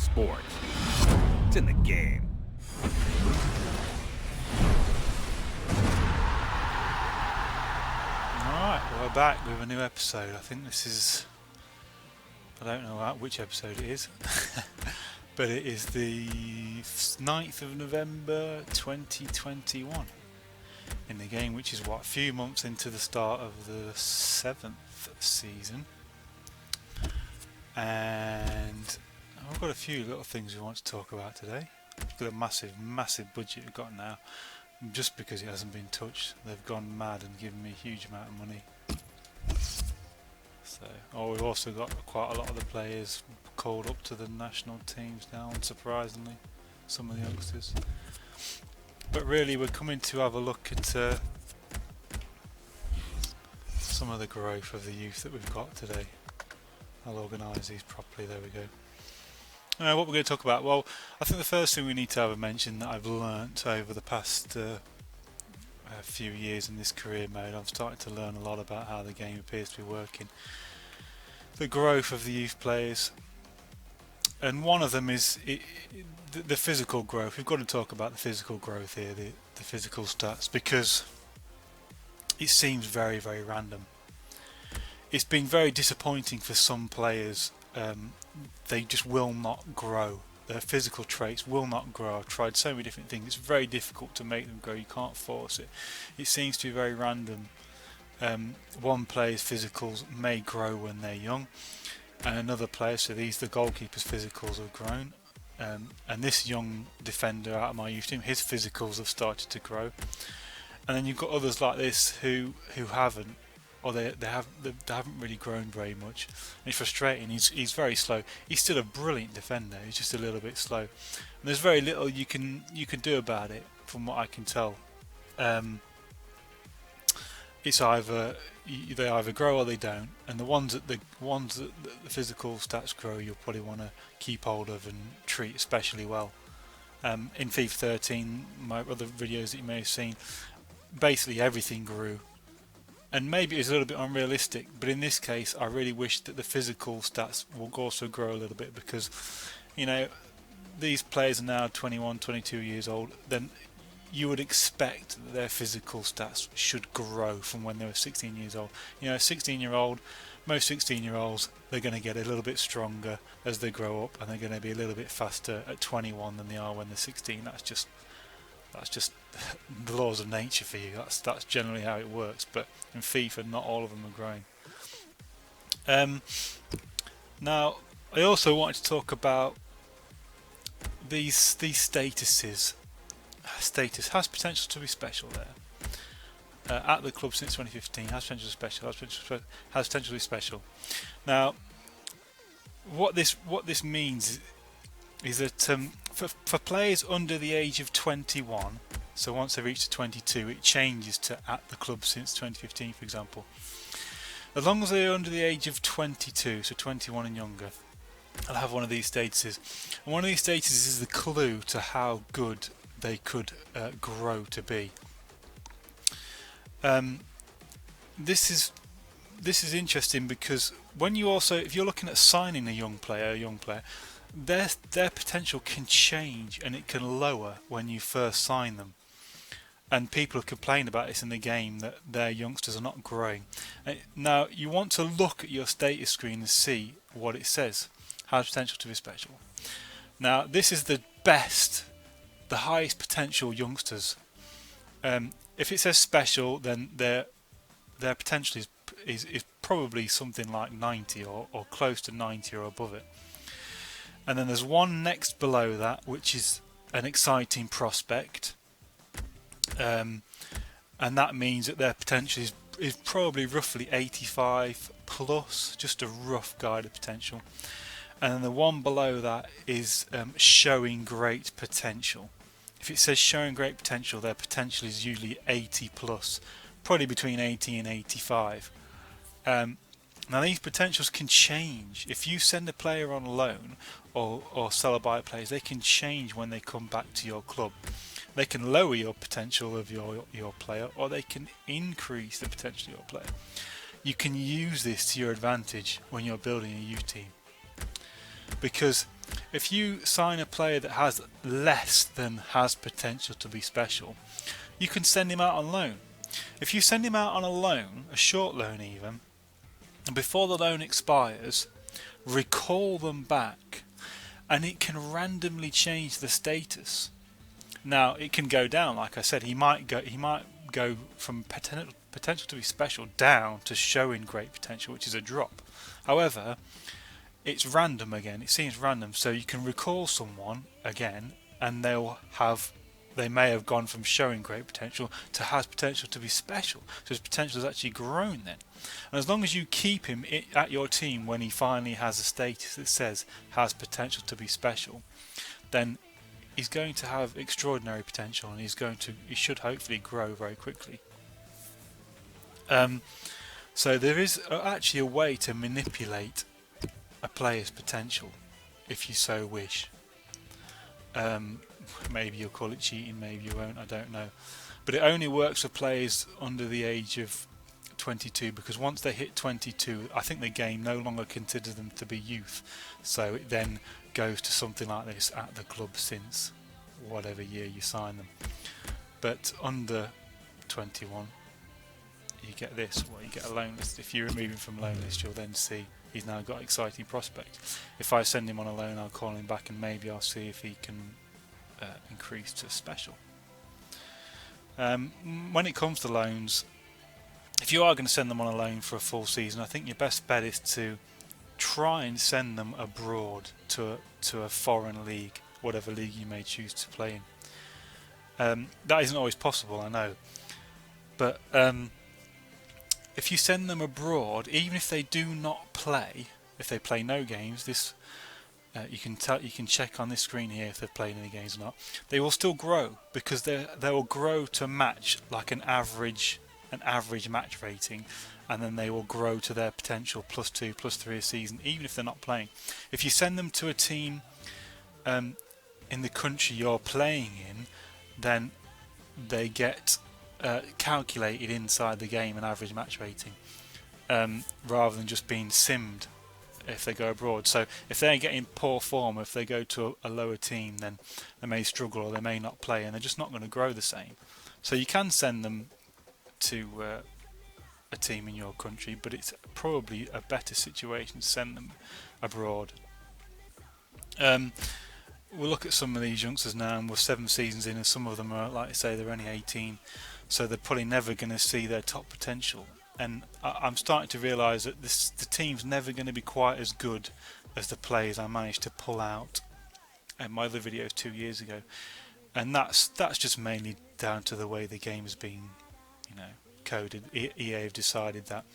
sports. It's in the game. Alright, we're back with a new episode. I think this is... I don't know which episode it is. But it is the 9th of November 2021. In the game, which is what, a few months into the start of the 7th season. And I've got a few little things we want to talk about today. We've got a massive budget we've got now. Just because it hasn't been touched, they've gone mad and given me a huge amount of money. So, we've also got quite a lot of the players called up to the national teams now, unsurprisingly, some of the youngsters. But really, we're coming to have a look at some of the growth of the youth that we've got today. I'll organise these properly. There we go. What we're going to talk about? Well, I think the first thing we need to have a mention that I've learnt over the past few years in this career mode, I've started to learn a lot about how the game appears to be working. The growth of the youth players, and one of them is the physical growth. We've got to talk about the physical growth here, the physical stats, because it seems very, very random. It's been very disappointing for some players. They just will not grow. Their physical traits will not grow. I've tried so many different things. It's very difficult to make them grow. You can't force it. It seems to be very random. One player's physicals may grow when they're young, and another player, so these the goalkeeper's physicals have grown. And this young defender out of my youth team, his physicals have started to grow. And then you've got others like this who haven't. Or they haven't really grown very much. And it's frustrating. He's very slow. He's still a brilliant defender. He's just a little bit slow. And there's very little you can do about it, from what I can tell. It's either they either grow or they don't. And the ones that the physical stats grow, you'll probably want to keep hold of and treat especially well. In FIFA 13, my other videos that you may have seen, basically everything grew. And maybe it's a little bit unrealistic, but in this case I really wish that the physical stats will also grow a little bit, because these players are now 21, 22 years old. Then you would expect that their physical stats should grow from when they were 16 years old. 16-year-old, most 16-year-olds, they're going to get a little bit stronger as they grow up, and they're going to be a little bit faster at 21 than they are when they're 16. That's just the laws of nature for you. That's generally how it works. But in FIFA, not all of them are growing. Now, I also wanted to talk about these statuses. Status has potential to be special there. At the club since 2015, has potential to be special. Has potential to be special. Now, what this means is that for players under the age of 21, so once they reach 22, it changes to at the club since 2015, for example. As long as they're under the age of 22, so 21 and younger, they'll have one of these statuses. And one of these statuses is the clue to how good they could grow to be. This is interesting, because when if you're looking at signing a young player, their potential can change, and it can lower when you first sign them. And people have complained about this in the game, that their youngsters are not growing. Now, you want to look at your status screen and see what it says. Has potential to be special. Now, this is the highest potential youngsters. If it says special, then their potential is probably something like 90 or close to 90 or above it. And then there's one next below that, which is an exciting prospect, and that means that their potential is probably roughly 85 plus, just a rough guide of potential. And then the one below that is showing great potential. If it says showing great potential, their potential is usually 80 plus, probably between 80 and 85. Now, these potentials can change. If you send a player on loan or sell or buy players, they can change when they come back to your club. They can lower your potential of your player, or they can increase the potential of your player. You can use this to your advantage when you're building a youth team. because if you sign a player that has less than has potential to be special, you can send him out on loan. If you send him out on a loan, a short loan even, and before the loan expires, recall them back, and it can randomly change the status. Now it can go down, like I said, he might go from potential to be special down to showing great potential, which is a drop. However, it's random again. It seems random, so you can recall someone again, and they may have gone from showing great potential to has potential to be special. So his potential has actually grown then. And as long as you keep him at your team when he finally has a status that says has potential to be special, then he's going to have extraordinary potential, and he should hopefully grow very quickly. So there is actually a way to manipulate a player's potential, if you so wish. Maybe you'll call it cheating, maybe you won't, I don't know. But it only works for players under the age of 22, because once they hit 22, I think the game no longer considers them to be youth. So it then goes to something like this: at the club since whatever year you sign them. But under 21, you get this, well, you get a loan list. If you remove him from loan list, you'll then see he's now got exciting prospects. If I send him on a loan, I'll call him back, and maybe I'll see if he can increase to special. When it comes to loans, if you are going to send them on a loan for a full season, I think your best bet is to try and send them abroad to a foreign league, whatever league you may choose to play in. That isn't always possible, I know, but if you send them abroad, even if they do not play, if they play no games, this you can check on this screen here if they've played any games or not. They will still grow, because they will grow to match like an average match rating, and then they will grow to their potential +2, +3 a season, even if they're not playing. If you send them to a team in the country you're playing in, then they get calculated inside the game an average match rating, rather than just being simmed if they go abroad. So if they're getting poor form, if they go to a lower team, then they may struggle, or they may not play, and they're just not going to grow the same. So you can send them to a team in your country, but it's probably a better situation to send them abroad. We'll look at some of these youngsters now, and we're 7 seasons in, and some of them are, like I say, they're only 18, so they're probably never going to see their top potential. And I'm starting to realise that the team's never going to be quite as good as the players I managed to pull out in my other videos 2 years ago, and that's just mainly down to the way the game has been, coded. EA have decided that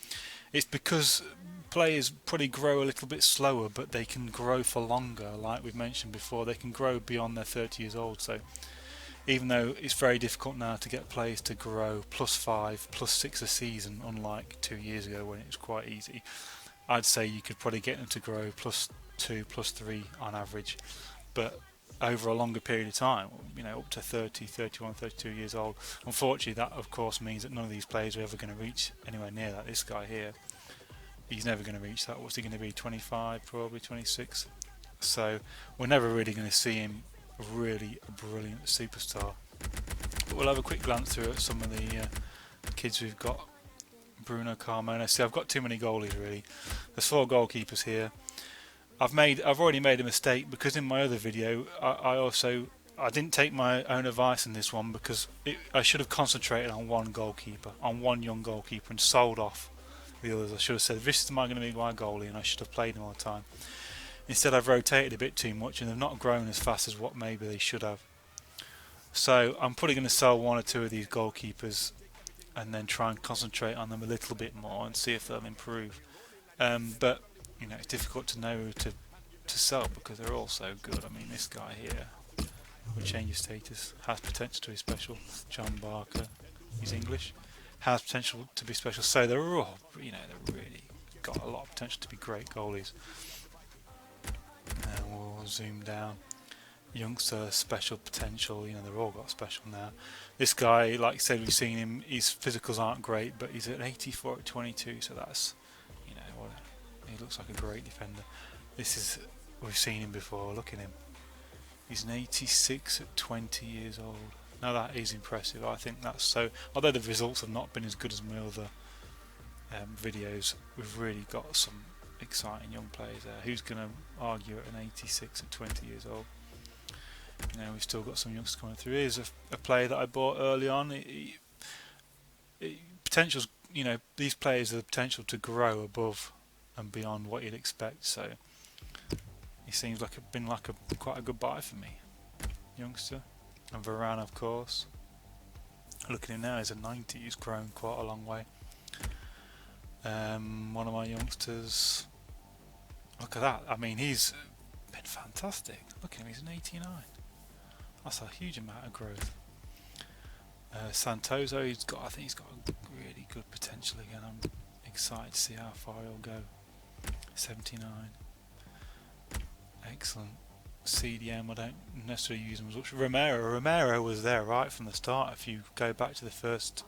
it's because players probably grow a little bit slower, but they can grow for longer. Like we've mentioned before, they can grow beyond their 30 years old. So even though it's very difficult now to get players to grow +5, +6 a season, unlike 2 years ago when it was quite easy, I'd say you could probably get them to grow +2, +3 on average. But over a longer period of time, up to 30, 31, 32 years old, unfortunately that of course means that none of these players are ever going to reach anywhere near that. This guy here, he's never going to reach that. What's he going to be, 25, probably 26? So we're never really going to see him really a brilliant superstar. But we'll have a quick glance through at some of the kids we've got. Bruno Carmona. See, I've got too many goalies really. There's 4 goalkeepers here. I've already made a mistake, because in my other video I didn't take my own advice in this one, because I should have concentrated on one goalkeeper, on one young goalkeeper, and sold off the others. I should have said, this is going to be my goalie, and I should have played him all the time. Instead I've rotated a bit too much, and they've not grown as fast as what maybe they should have. So I'm probably going to sell 1 or 2 of these goalkeepers, and then try and concentrate on them a little bit more and see if they'll improve. But it's difficult to know who to sell, because they're all so good. I mean, this guy here will change his status, has potential to be special. John Barker, he's English, has potential to be special. So they're all, they're really got a lot of potential to be great goalies. And we'll zoom down. Youngster, special potential, they've all got special now. This guy, like I said, we've seen him, his physicals aren't great, but he's at 84 at 22, so that's, he looks like a great defender. This is we've seen him before. Look at him. He's an 86 at 20 years old. Now that is impressive. I think that's so. Although the results have not been as good as my other videos, we've really got some exciting young players there. Who's going to argue at an 86 at 20 years old? You know, we've still got some youngsters coming through. Here's a player that I bought early on. Potential's, you know, these players have the potential to grow above and beyond what you'd expect. So he seems like quite a good buy for me, youngster. And Varane, of course. Look at him now. He's a 90. He's grown quite a long way. One of my youngsters. Look at that. I mean, he's been fantastic. Look at him. He's an 89. That's a huge amount of growth. Santoso, I think he's got a really good potential again. I'm excited to see how far he'll go. 79. Excellent. CDM, I don't necessarily use him as much. Romero was there right from the start. If you go back to the first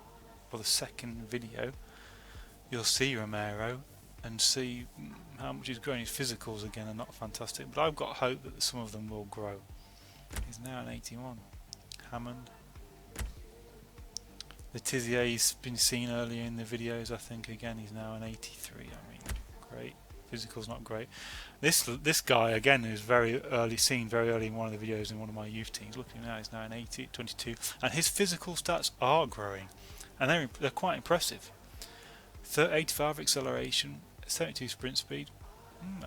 or the second video, you'll see Romero and see how much he's grown. His physicals again are not fantastic, but I've got hope that some of them will grow. He's now an 81. Hammond. Letizier's been seen earlier in the videos, I think. Again, he's now an 83. I mean, great. Physical's not great. This guy again is very early in one of the videos in one of my youth teams. Look at him now, he's now an 80 at 22, and his physical stats are growing, and they're quite impressive. 85 acceleration, 72 sprint speed.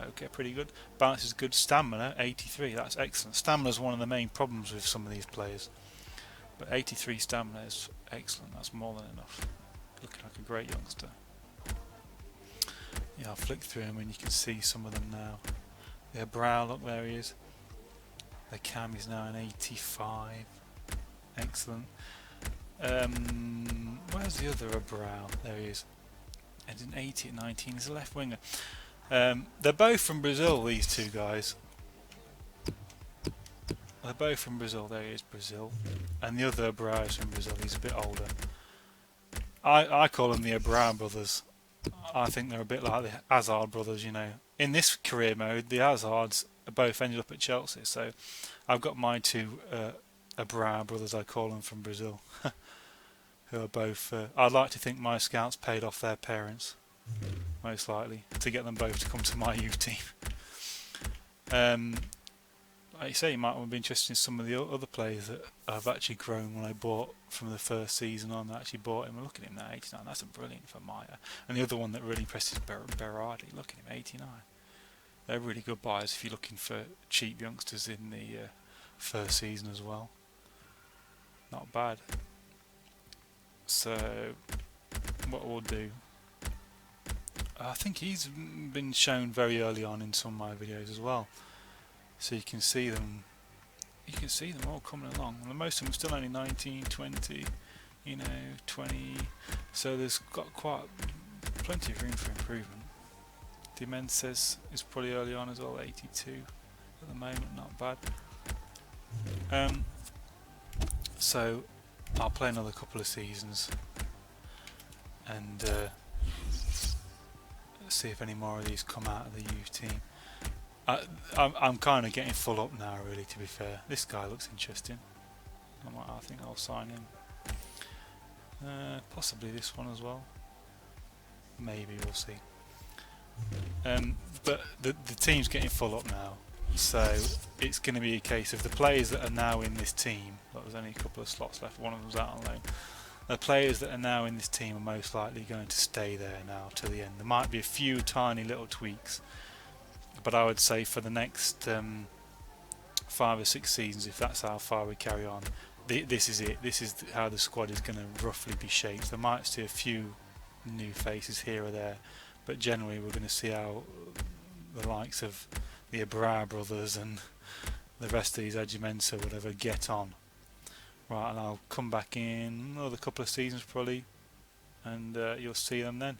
Okay, pretty good. Balance is good. Stamina, 83. That's excellent. Stamina is one of the main problems with some of these players, but 83 stamina is excellent. That's more than enough. Looking like a great youngster. Yeah, I'll flick through him and you can see some of them now. Their brow, look, there he is. The cam is now an 85. Excellent. Where's the other brow? There he is. And an 80 at 19. He's a left winger. They're both from Brazil, these two guys. They're both from Brazil. There he is, Brazil. And the other brow is from Brazil. He's a bit older. I call them the Abraham brothers. I think they're a bit like the Hazard brothers, you know. In this career mode, the Hazards both ended up at Chelsea, so I've got my two Abraham brothers, I call them, from Brazil, who are both. I'd like to think my scouts paid off their parents, most likely, to get them both to come to my youth team. Like you say, you might be interested in some of the other players that I've actually grown when I bought from the first season on. I actually bought him. Look at him now, 89. That's a brilliant for Meyer. And the other one that really impressed is Berardi. Look at him, 89. They're really good buys if you're looking for cheap youngsters in the first season as well. Not bad. So, what we'll do, I think he's been shown very early on in some of my videos as well. So you can see them. You can see them all coming along. And most of them are still only 19, 20, you know, 20. So there's got quite plenty of room for improvement. Demenses is probably early on as well, 82 at the moment, not bad. So I'll play another couple of seasons and see if any more of these come out of the youth team. I'm kind of getting full up now, really, to be fair. This guy looks interesting. I think I'll sign him. Possibly this one as well. Maybe, we'll see. But the team's getting full up now, so it's going to be a case of the players that are now in this team. Look, there's only a couple of slots left. One of them's out on loan. The players that are now in this team are most likely going to stay there now to the end. There might be a few tiny little tweaks, but I would say for the next 5 or 6 seasons, if that's how far we carry on, this is it. This is how the squad is going to roughly be shaped. There might see a few new faces here or there, but generally we're going to see how the likes of the Abra brothers and the rest of these Agimensa or whatever get on. Right, and I'll come back in another couple of seasons probably, and you'll see them then.